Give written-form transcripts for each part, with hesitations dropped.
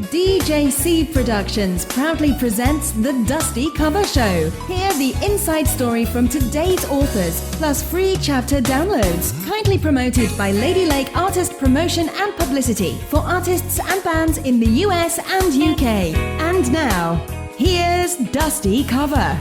DJC Productions proudly presents The Dusty Cover Show. Hear the inside story from today's authors, plus free chapter downloads. Kindly promoted by Lady Lake Artist Promotion and Publicity for artists and bands in the US and UK. And now, here's Dusty Cover.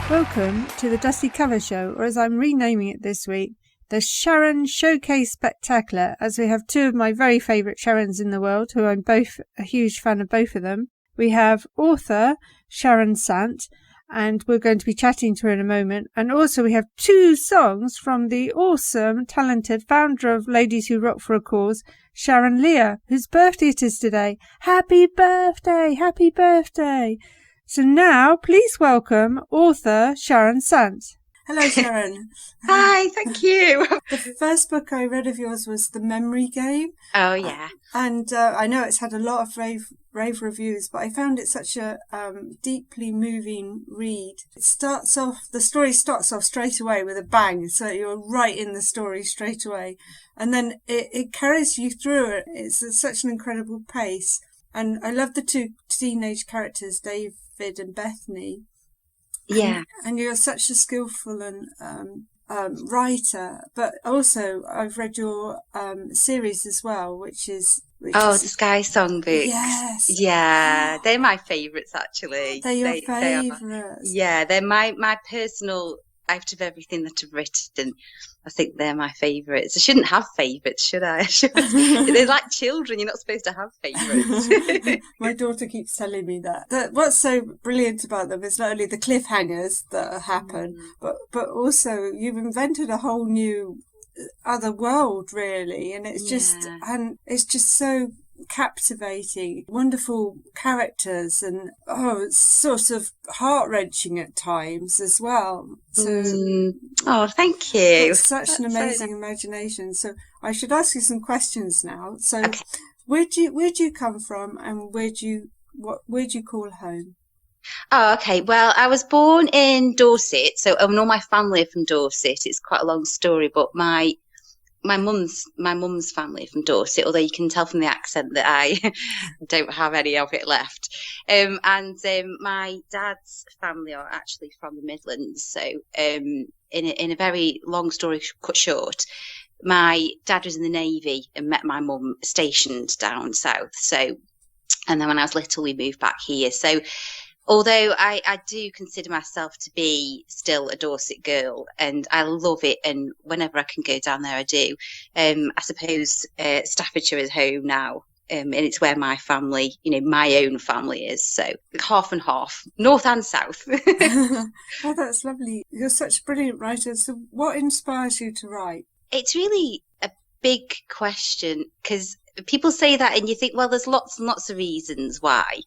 Welcome to the Dusty Cover Show, or as I'm renaming it this week, the Sharon Showcase Spectacular, as we have two of my very favourite Sharons in the world, who I'm both a huge fan of both of them. We have author Sharon Sant, and we're going to be chatting to her in a moment. And also we have two songs from the awesome, talented founder of Ladies Who Rock for a Cause, Sharon Leah, whose birthday it is today. Happy birthday! Happy birthday! So now, please welcome author Sharon Sant. Hello, Sharon. Hi, thank you. The first book I read of yours was The Memory Game. Oh, yeah. And I know it's had a lot of rave reviews, but I found it such a deeply moving read. The story starts off straight away with a bang, so you're right in the story straight away. And then it carries you through it. It's at such an incredible pace. And I love the two teenage characters, David and Bethany. Yeah. And you're such a skillful and writer, but also I've read your series as well, which is the Sky Song books. Yes. Yeah, they're my favourites actually. They're your favourites. They're my personal. Out of everything that I've written, I think they're my favourites. I shouldn't have favourites, should I? They're like children. You're not supposed to have favourites. My daughter keeps telling me that. What's so brilliant about them is not only the cliffhangers that happen, but also you've invented a whole new other world, really, and it's just so captivating, wonderful characters, and it's sort of heart-wrenching at times as well. Oh, thank you. It's such an amazing imagination. So I should ask you some questions now. So okay. Where'd you come from, and where'd you call home? Oh, okay. Well, I was born in Dorset, so all my family are from Dorset. It's quite a long story, but my mum's family from Dorset, although you can tell from the accent that I don't have any of it left. And my dad's family are actually from the Midlands. So in a very long story cut short, my dad was in the Navy and met my mum stationed down south. So, and then when I was little, we moved back here. So although I do consider myself to be still a Dorset girl, and I love it, and whenever I can go down there, I do. I suppose Staffordshire is home now, and it's where my family, my own family is. So half and half, north and south. Oh, that's lovely. You're such a brilliant writer. So what inspires you to write? It's really a big question, because people say that and you think, well, there's lots and lots of reasons why.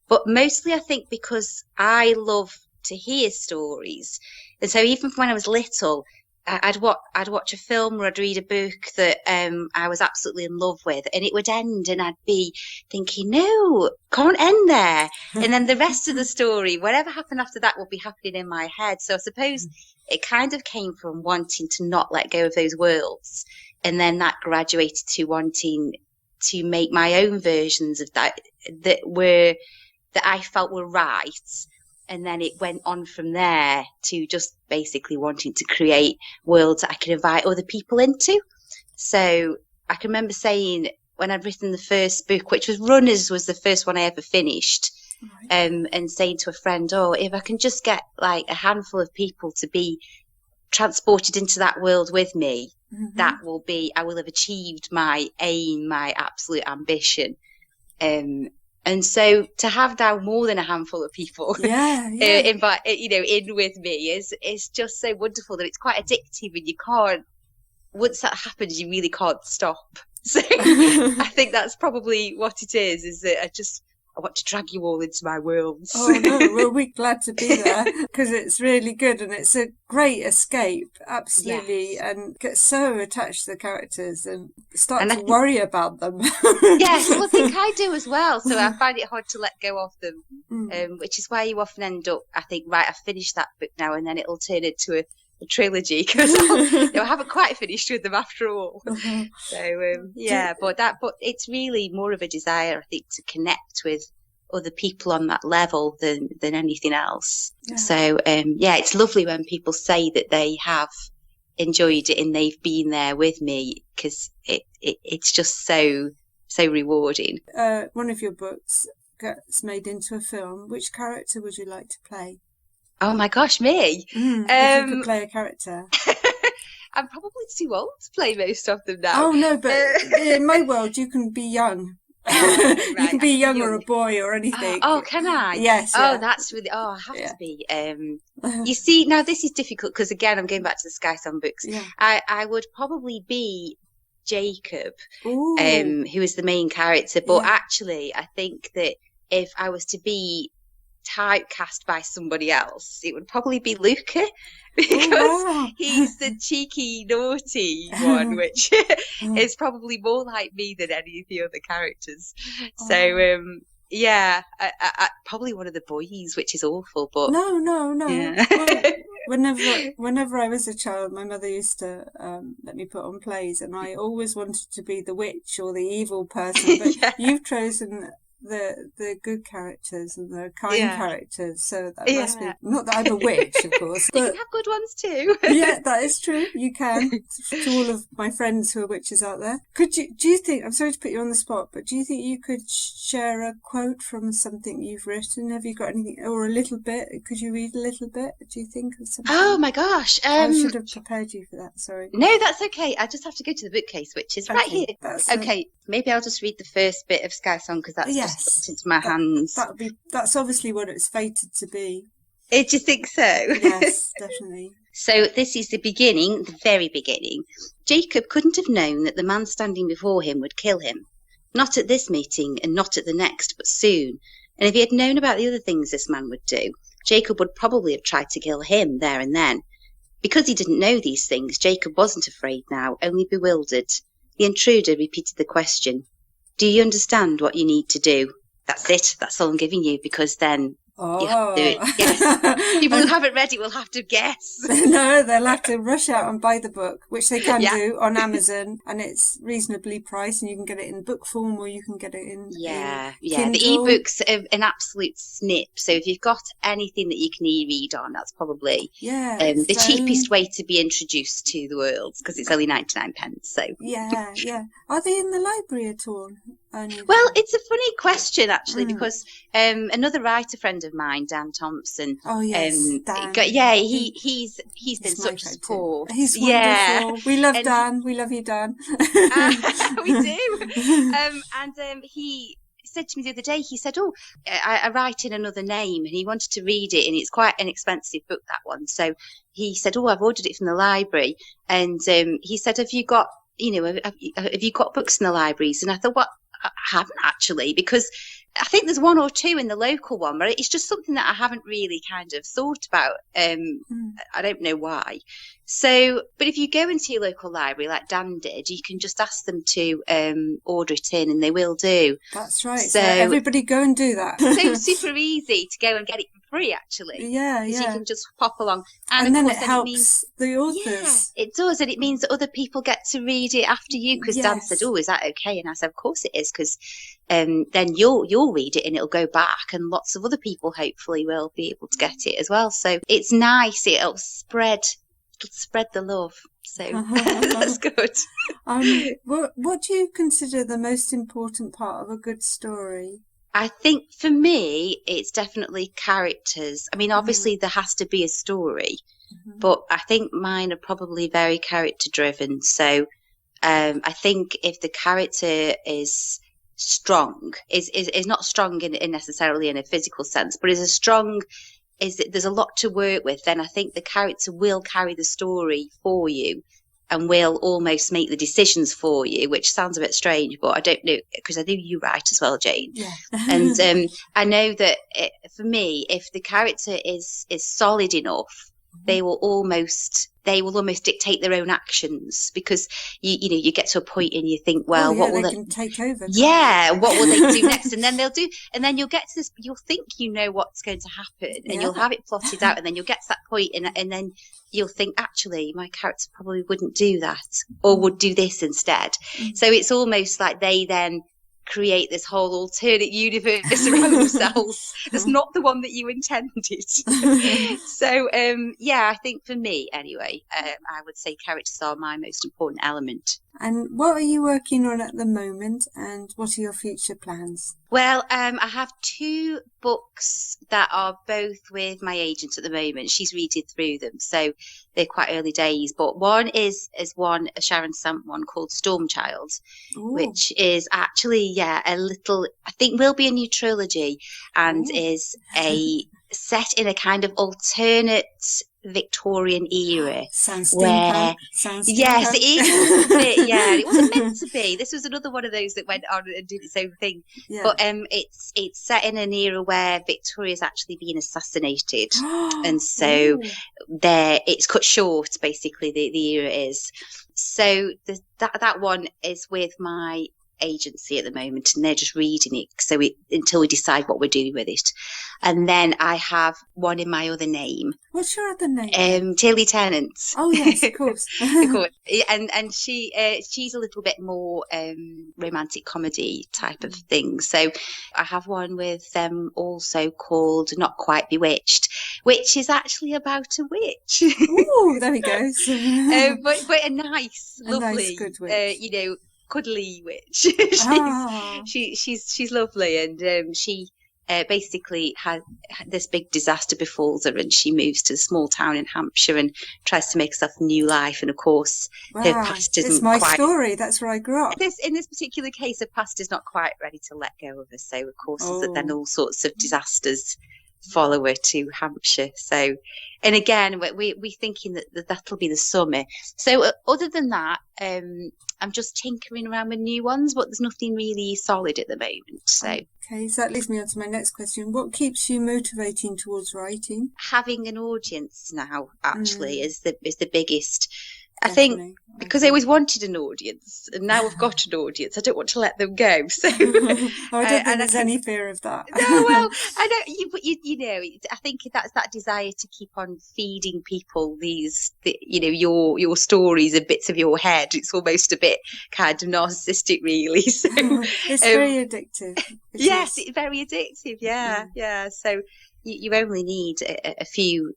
But mostly I think because I love to hear stories. And so even when I was little, I'd watch a film or I'd read a book that I was absolutely in love with, and it would end and I'd be thinking, no, can't end there. And then the rest of the story, whatever happened after that, will be happening in my head. So I suppose it kind of came from wanting to not let go of those worlds. And then that graduated to wanting to make my own versions of that I felt were right. And then it went on from there to just basically wanting to create worlds that I could invite other people into. So I can remember saying when I'd written the first book, which was Runners, was the first one I ever finished, and saying to a friend, if I can just get like a handful of people to be transported into that world with me, I will have achieved my aim, my absolute ambition. And so to have now more than a handful of people in with me is just so wonderful that it's quite addictive, and you can't, once that happens, you really can't stop. So I think that's probably what it is that I want to drag you all into my worlds. Oh, no, well, we're glad to be there, because it's really good, and it's a great escape, absolutely, yes. And get so attached to the characters and start to worry about them. Yes, well, I think I do as well, so I find it hard to let go of them, which is why you often end up, I think, right, I've finished that book now, and then it'll turn into a trilogy because I haven't quite finished with them after all. So but it's really more of a desire, I think, to connect with other people on that level than anything else. Yeah. So it's lovely when people say that they have enjoyed it and they've been there with me, because it's just so rewarding. One of your books gets made into a film. Which character would you like to play? Oh my gosh, me! If you could play a character. I'm probably too old to play most of them now. Oh no, but in my world you can be young. Right, you can be young or a boy or anything. Oh, can I? Yes. Oh, that's really. Oh, I have to be. You see, now this is difficult because again, I'm going back to the Sky Song books. Yeah. I would probably be Jacob, who is the main character. But actually, I think that if I was to be typecast by somebody else, it would probably be Luca, because he's the cheeky, naughty one, which is probably more like me than any of the other characters. So, I probably one of the boys, which is awful, but no. Yeah. Well, whenever I was a child, my mother used to let me put on plays, and I always wanted to be the witch or the evil person. But you've chosen the good characters and the kind characters, so that must be, not that I'm a witch, of course, but you can have good ones too. Yeah, that is true, you can. To all of my friends who are witches out there, do you think, I'm sorry to put you on the spot, but do you think you could share a quote from something you've written? Have you got anything, or a little bit? Could you read a little bit, do you think, of something? Oh my gosh, I should have prepared you for that, sorry. No, that's okay, I just have to go to the bookcase, which is right here. Okay, maybe I'll just read the first bit of Sky Song, because that's just slipped into my hands. That's obviously what it's fated to be. Do you think so? Yes, definitely. So this is the beginning, the very beginning. Jacob couldn't have known that the man standing before him would kill him. Not at this meeting and not at the next, but soon. And if he had known about the other things this man would do, Jacob would probably have tried to kill him there and then. Because he didn't know these things, Jacob wasn't afraid now, only bewildered. The intruder repeated the question. Do you understand what you need to do? That's it. That's all I'm giving you, because then you have to do it. Yes. People who haven't read it will have to guess. No, they'll have to rush out and buy the book, which they can do on Amazon, and it's reasonably priced, and you can get it in book form or you can get it in Kindle. The ebooks are an absolute snip. So if you've got anything that you can e-read on, that's probably the cheapest way to be introduced to the world, because it's only 99 pence. So are they in the library at all? Well, it's a funny question actually, because another writer friend of mine, Dan Thompson. Oh yes, Dan. He's been such a support. He's wonderful. We love Dan. We love you, Dan. We do. And he said to me the other day, he said, I write in another name, and he wanted to read it, and it's quite an expensive book, that one. So he said, I've ordered it from the library, and he said, have you got books in the libraries? And I thought, well, I haven't actually, because I think there's one or two in the local one, but it's just something that I haven't really kind of thought about. I don't know why. So, but if you go into your local library like Dan did, you can just ask them to order it in, and they will do. That's right. So everybody go and do that. So super easy to go and get it for free, actually. Yeah. You can just pop along. And then it helps the authors. Yeah, it does. And it means that other people get to read it after you, because Dan said, is that okay? And I said, of course it is, because then you'll read it and it'll go back, and lots of other people hopefully will be able to get it as well. So it's nice. It'll spread the love. So that's good. What do you consider the most important part of a good story? I think for me, it's definitely characters. I mean, obviously there has to be a story, but I think mine are probably very character driven. So I think if the character is strong, is not strong in necessarily in a physical sense, but is that there's a lot to work with, then I think the character will carry the story for you and will almost make the decisions for you, which sounds a bit strange, but I don't know, because I know you write as well, Jane. Yeah. And I know that for me, if the character is solid enough, they will almost dictate their own actions, because you get to a point and you think, well, what will they can take over? Yeah, what will they do next? And then you'll get to this. You'll think you know what's going to happen, and you'll have it plotted out, and then you'll get to that point, and then you'll think, actually, my character probably wouldn't do that, or would do this instead. So it's almost like they then create this whole alternate universe around themselves. That's not the one that you intended. So I think for me anyway, I would say characters are my most important element. And what are you working on at the moment, and what are your future plans? Well, I have 2 books that are both with my agent at the moment. She's reading through them, so they're quite early days. But one is a Sharon Sant one called Storm Child, which is actually, a little, I think will be a new trilogy, and is set in a kind of alternate Victorian era. Sounds where yes, it is a bit, it wasn't meant to be. This was another one of those that went on and did its own thing. But it's set in an era where Victoria's actually been assassinated, and so it's cut short, basically, the era is. So that one is with my agency at the moment, and they're just reading it until we decide what we're doing with it. And then I have one in my other name. What's your other name? Tilly Tennant. Oh yes, of course. Of course. And she's a little bit more romantic comedy type of thing. So I have one with them also called Not Quite Bewitched, which is actually about a witch. Oh, there we go. But a nice, lovely, good witch. Cuddly witch. She's lovely, and she basically had this big disaster befalls her, and she moves to a small town in Hampshire and tries to make herself a new life. And of course, her past isn't my story. That's where I grew up. In this particular case, her past is not quite ready to let go of her. So of course, then all sorts of disasters follow her to Hampshire. So, and again, we're thinking that that'll be the summer. So other than that, I'm just tinkering around with new ones, but there's nothing really solid at the moment. So okay, so that leads me on to my next question. What keeps you motivating towards writing? Having an audience now actually is the biggest. I Definitely. think because I always wanted an audience, and now I've got an audience, I don't want to let them go. So I don't think there's any fear of that. No, well, I don't. But you know, I think that's that desire to keep on feeding people your stories and bits of your head. It's almost a bit kind of narcissistic, really. So it's very addictive. Yes, it's very addictive. Yeah. So you only need a few,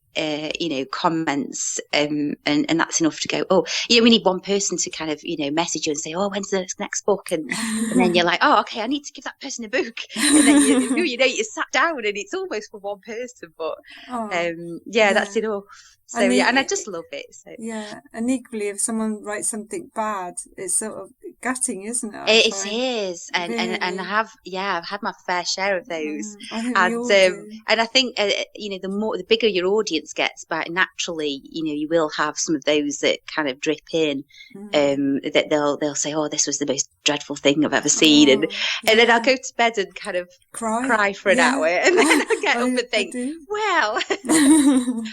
comments, and that's enough to go, we need one person to kind of, message you and say, when's the next book? And then you're like, okay, I need to give that person a book. And then you sat down and it's almost for one person, but that's enough. So and I just love it. So yeah, and equally, if someone writes something bad, it's sort of gutting, isn't it? It is, and I've had my fair share of those, and I think the bigger your audience gets, but naturally, you will have some of those that kind of drip in, that they'll say, this was the most dreadful thing I've ever seen, and then I'll go to bed and kind of cry for an hour, and then I'll get up and think, well,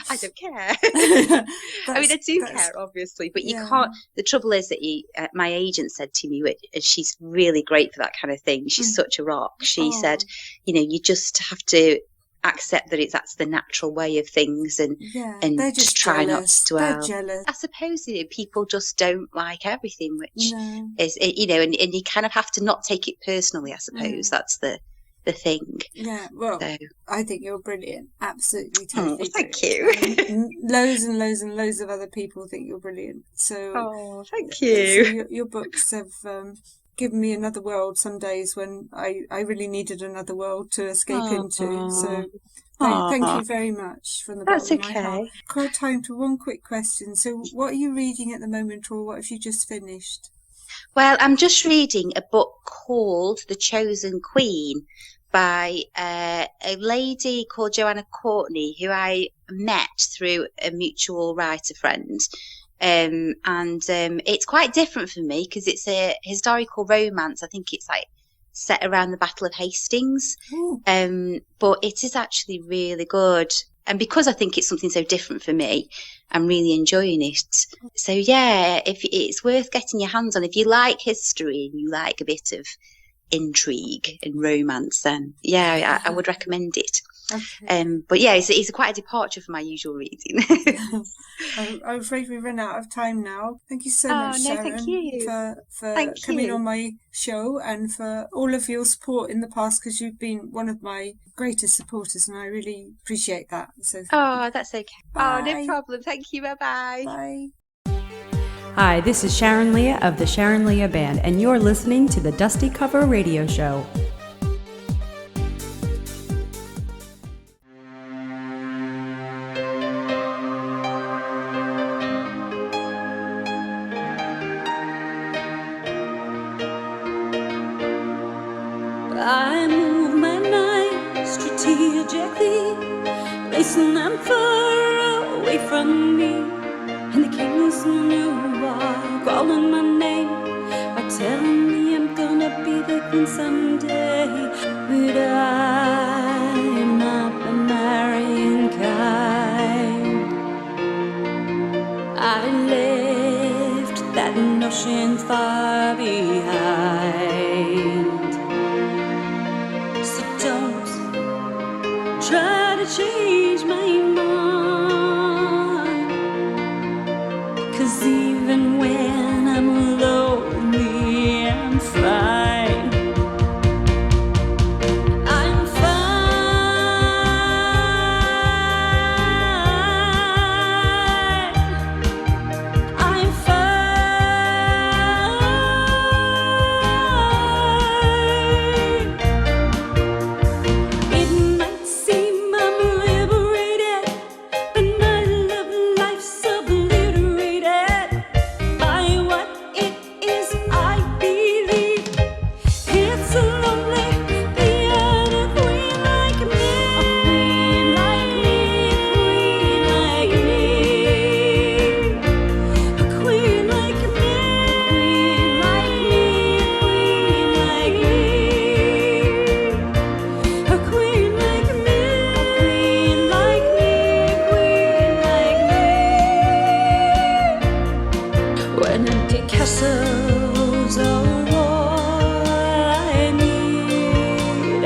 I don't care. I do care, obviously, but you can't. The trouble is that my agent said to me, and she's really great for that kind of thing. She's such a rock. She said, you just have to accept that that's the natural way of things, and just try not to dwell. They're jealous. I suppose people just don't like everything, which is and you kind of have to not take it personally. I suppose that's the thing. Yeah, well, I think you're brilliant. Absolutely, totally. Thank you. And loads and loads and loads of other people think you're brilliant. So, thank you. So your books have given me another world some days when I really needed another world to escape into. So thank you very much from the bottom of my heart. Got time for one quick question. So what are you reading at the moment, or what have you just finished? Well, I'm just reading a book called The Chosen Queen by a lady called Joanna Courtney, who I met through a mutual writer friend. And it's quite different for me because it's a historical romance. I think it's like set around the Battle of Hastings. Ooh. But it is actually really good. And because I think it's something so different for me, I'm really enjoying it. So yeah, if it's worth getting your hands on, if you like history and you like a bit of intrigue and romance, then yeah, I would recommend it. Okay. But yeah, it's quite a departure from my usual reading. I'm afraid we've run out of time now. Thank you so Oh, much, no, Sharon, thank you. for Thank coming you. on my show and for all of your support in the past, because you've been one of my greatest supporters and I really appreciate that. So Oh, that's okay. Bye. Oh, no problem. Thank you. Bye-bye. Bye. Hi, this is Sharon Leah of the Sharon Leah Band, and you're listening to the Dusty Cover Radio Show. I move my knife strategically, placing them far away from me. And the kings knew are calling my name, are telling me I'm gonna be the queen someday. But I'm not the marrying kind. I left that notion far behind. So don't try to change my mind, 'cause even when I'm lonely, I'm fine. I'm fine. I'm fine. It might seem I'm liberated, but my love life's obliterated by what it is I believe. It's so lonely being a queen like me. A queen like me, a queen like me. A queen like me, a queen like me, a queen like me. A queen like me, a queen like me, a queen like me. When empty castles are all I need.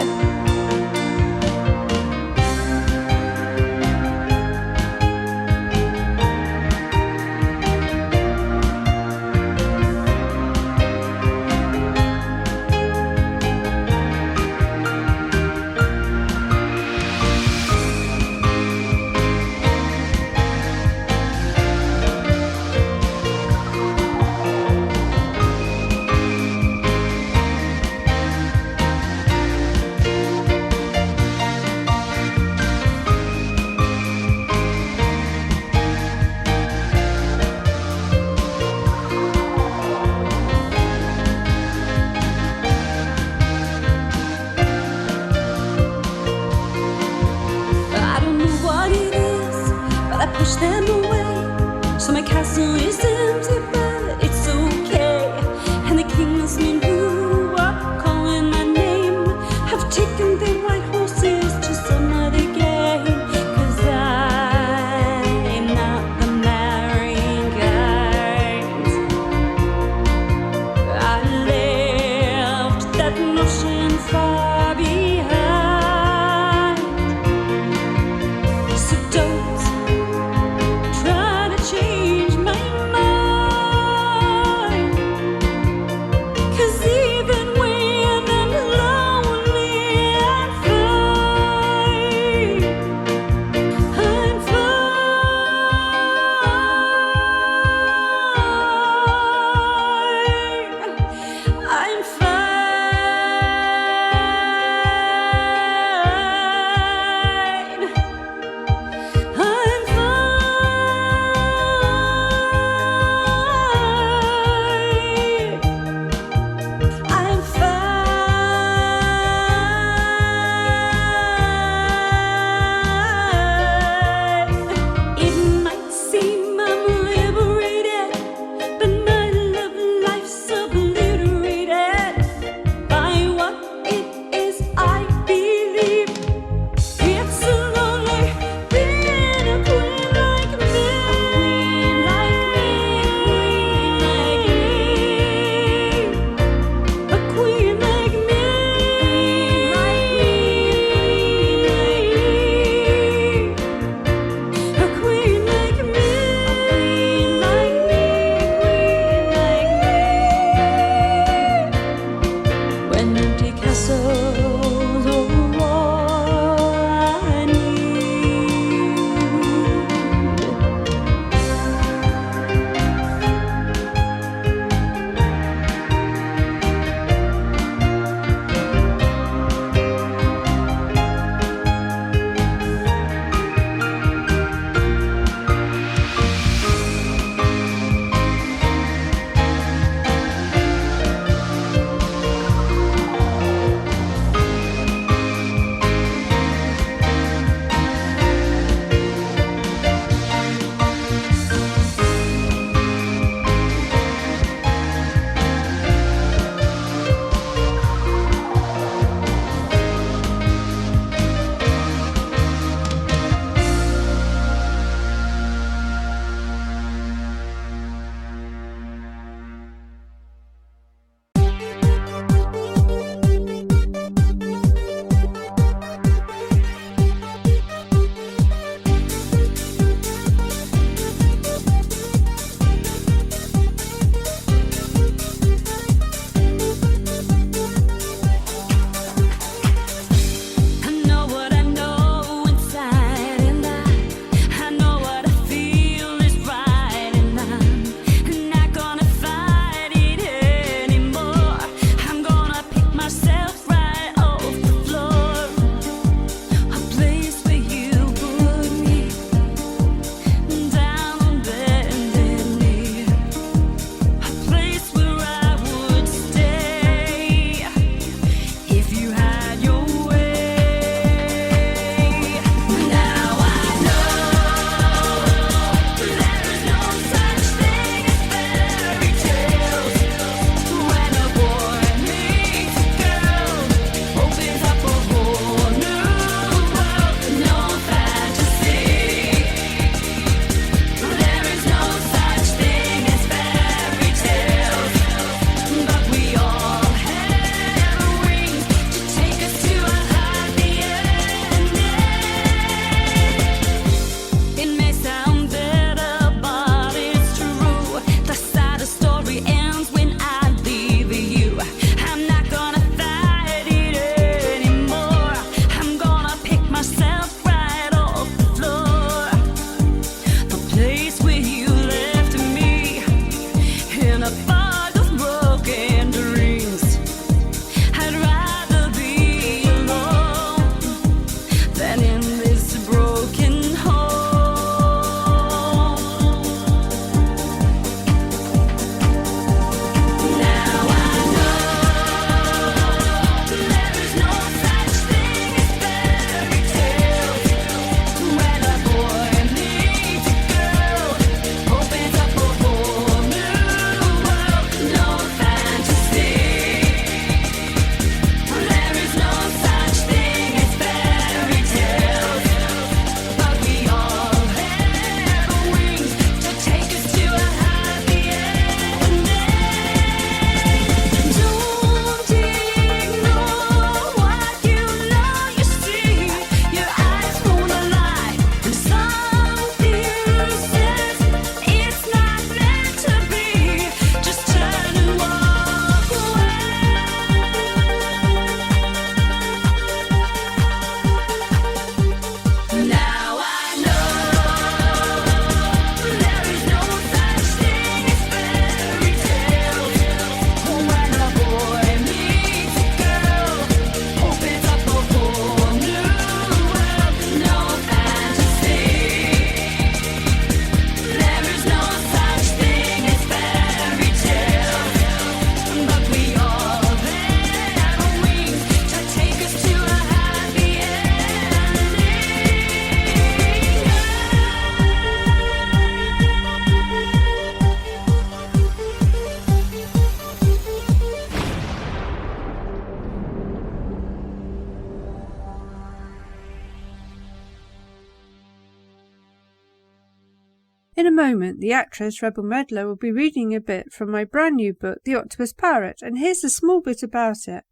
In a moment, the actress Rebel Medler will be reading a bit from my brand new book, The Octopus Pirate, and here's a small bit about it.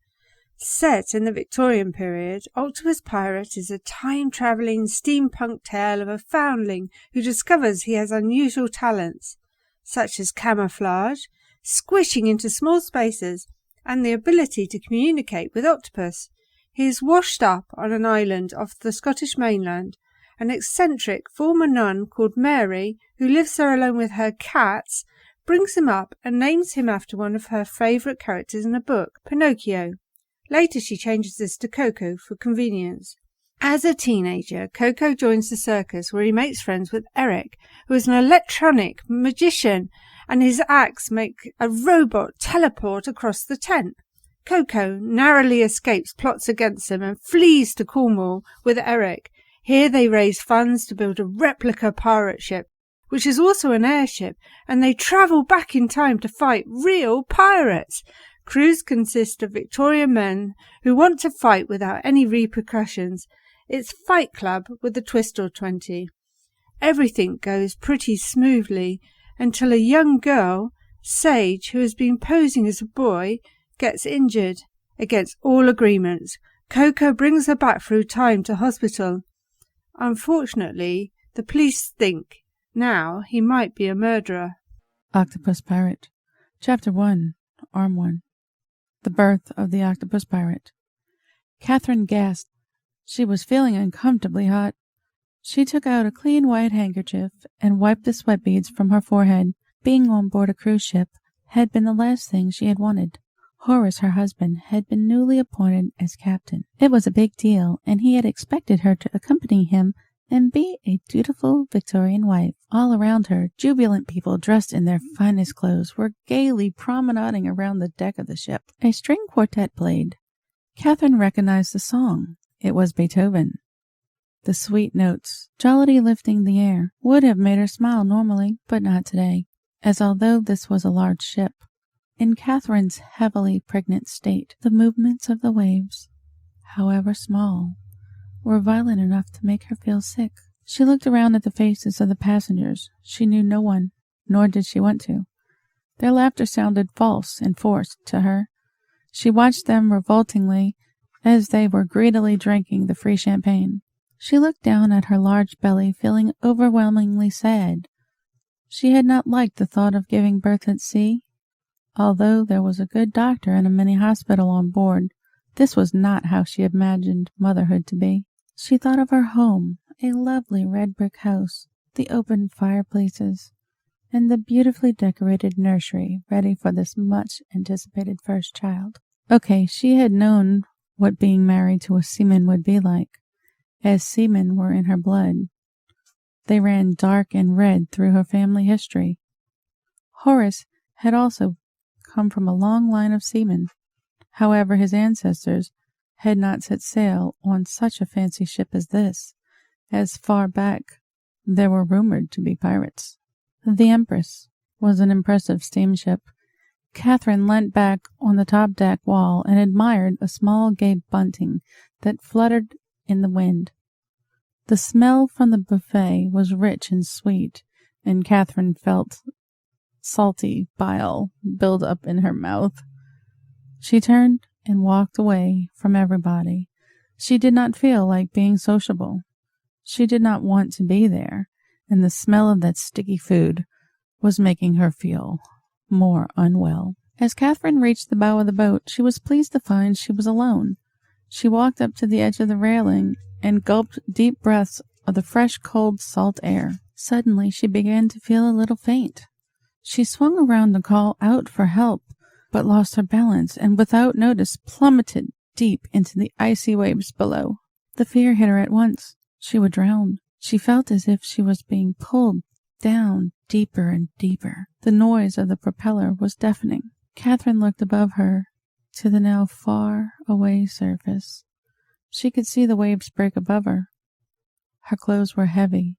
Set in the Victorian period, Octopus Pirate is a time-travelling steampunk tale of a foundling who discovers he has unusual talents, such as camouflage, squishing into small spaces, and the ability to communicate with octopus. He is washed up on an island off the Scottish mainland. An eccentric former nun called Mary, who lives there alone with her cats, brings him up and names him after one of her favourite characters in a book, Pinocchio. Later she changes this to Coco for convenience. As a teenager, Coco joins the circus where he makes friends with Eric, who is an electronic magician, and his acts make a robot teleport across the tent. Coco narrowly escapes plots against him and flees to Cornwall with Eric. Here they raise funds to build a replica pirate ship, which is also an airship, and they travel back in time to fight real pirates. Crews consist of Victorian men who want to fight without any repercussions. It's Fight Club with a twist or 20. Everything goes pretty smoothly until a young girl, Sage, who has been posing as a boy, gets injured. Against all agreements, Coco brings her back through time to hospital. Unfortunately, the police think now he might be a murderer. Octopus Pirate. Chapter 1. Arm 1. The birth of the Octopus Pirate. Catherine gasped. She was feeling uncomfortably hot. She took out a clean white handkerchief and wiped the sweat beads from her forehead. Being on board a cruise ship had been the last thing she had wanted. Horace, her husband, had been newly appointed as captain. It was a big deal, and he had expected her to accompany him and be a dutiful Victorian wife. All around her, jubilant people dressed in their finest clothes were gaily promenading around the deck of the ship. A string quartet played. Catherine recognized the song. It was Beethoven. The sweet notes, jollity lifting the air, would have made her smile normally, but not today, as although this was a large ship, in Catherine's heavily pregnant state, the movements of the waves, however small, were violent enough to make her feel sick. She looked around at the faces of the passengers. She knew no one, nor did she want to. Their laughter sounded false and forced to her. She watched them revoltingly as they were greedily drinking the free champagne. She looked down at her large belly, feeling overwhelmingly sad. She had not liked the thought of giving birth at sea. Although there was a good doctor and a mini hospital on board, this was not how she imagined motherhood to be. She thought of her home, a lovely red brick house, the open fireplaces, and the beautifully decorated nursery ready for this much-anticipated first child. Okay, she had known what being married to a seaman would be like, as seamen were in her blood. They ran dark and red through her family history. Horace had also come from a long line of seamen. However, his ancestors had not set sail on such a fancy ship as this. As far back, there were rumored to be pirates. The Empress was an impressive steamship. Catherine leant back on the top deck wall and admired a small gay bunting that fluttered in the wind. The smell from the buffet was rich and sweet, and Catherine felt salty bile build up in her mouth. She turned and walked away from everybody. She did not feel like being sociable. She did not want to be there, and the smell of that sticky food was making her feel more unwell. As Catherine reached the bow of the boat, she was pleased to find she was alone. She walked up to the edge of the railing and gulped deep breaths of the fresh, cold, salt air. Suddenly, she began to feel a little faint. She swung around to call out for help, but lost her balance and without notice plummeted deep into the icy waves below. The fear hit her at once. She would drown. She felt as if she was being pulled down deeper and deeper. The noise of the propeller was deafening. Catherine looked above her to the now far away surface. She could see the waves break above her. Her clothes were heavy.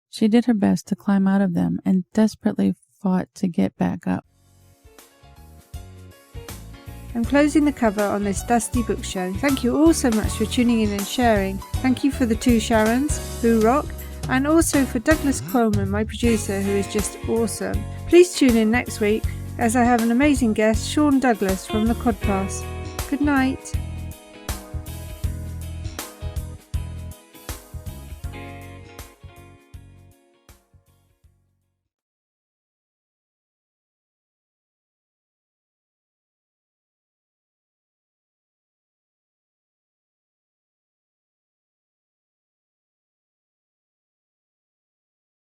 She did her best to climb out of them and desperately fought to get back up. I'm closing the cover on this dusty book show. Thank you all so much for tuning in and sharing. Thank you for the two Sharons who rock, and also for Douglas Coleman, my producer, who is just awesome. Please tune in next week as I have an amazing guest, Sean Douglas from the Codpass. Good night.